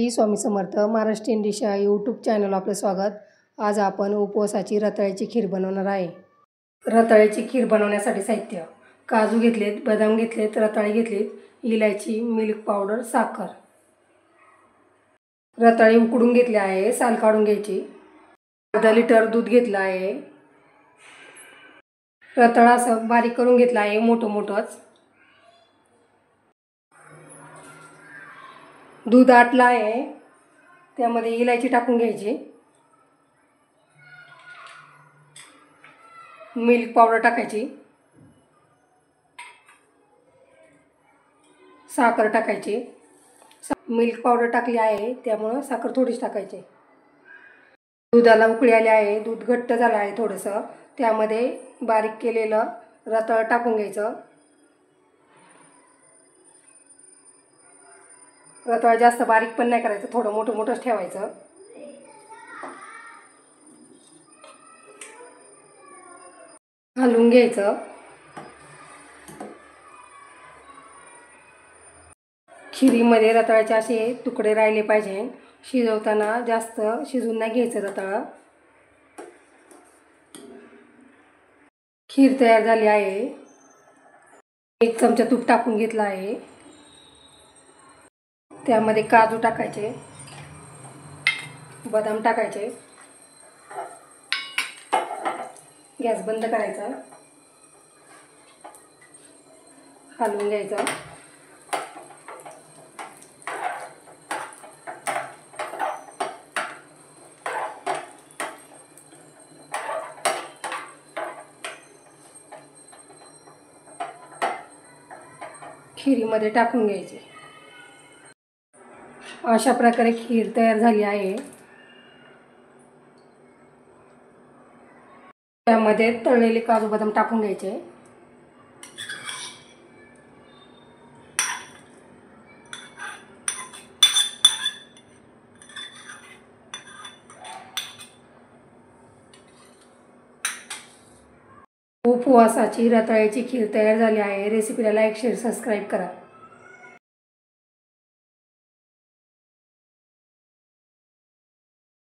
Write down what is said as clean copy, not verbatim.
Shri Swami Samarth Maharashtrian dish या YouTube channel आपलं स्वागत। आज आपण उपवासाची रताळ्याची खीर बनवणार आहे। रताळ्याची खीर बनवण्यासाठी साहित्य: काजू घेतलेत, बदाम घेतलेत, रताळे घेतलेत, इलायची, मिल्क पावडर, साखर। रताळे उकडून घेतले आहे, साल काढून घ्यायची। अर्धा लिटर दूध घेतलं आहे। रताळा असं बारीक करून घेतला आहे, मोठं-मोठंच। दूध आटलं आहे, त्यामध्ये इलायची टाकून घ्यायची, मिल्क पावडर टाकायची, साखर टाकायची। मिल्क पावडर टाकली आहे त्यामुळे साखर थोडीच टाकायची। दुधाला उकळी आली आहे, दूध घट्ट झालं आहे थोडंसं, त्यामध्ये बारीक केलेलं रताळं टाकून घ्यायचं। रताळं जास्त बारीक पण नाही करायचं, थोडं मोठं-मोठंच ठेवायचं। हलवून घ्यायचं। खिरीमध्ये रताळ्याचे असे तुकडे राहिले पाहिजे। शिजवताना जास्त शिजवून नाही घ्यायचं रताळं। खीर तयार झाली आहे। 1 चमचा तूप टाकून घेतला आहे, त्यामध्ये काजू टाकायचे, बदाम टाकायचे। गॅस बंद करायचा, हलवून घ्यायचा। खिरीमध्ये टाकून घ्यायचे। अशा प्रकारे खीर तयार झाली आहे। त्यामध्ये तळलेले काजू बदाम टाकून घ्यायचे। उपवासाची रताळ्याची खीर तयार झाली आहे। रेसिपीला लाईक, शेअर, सबस्क्राईब करा।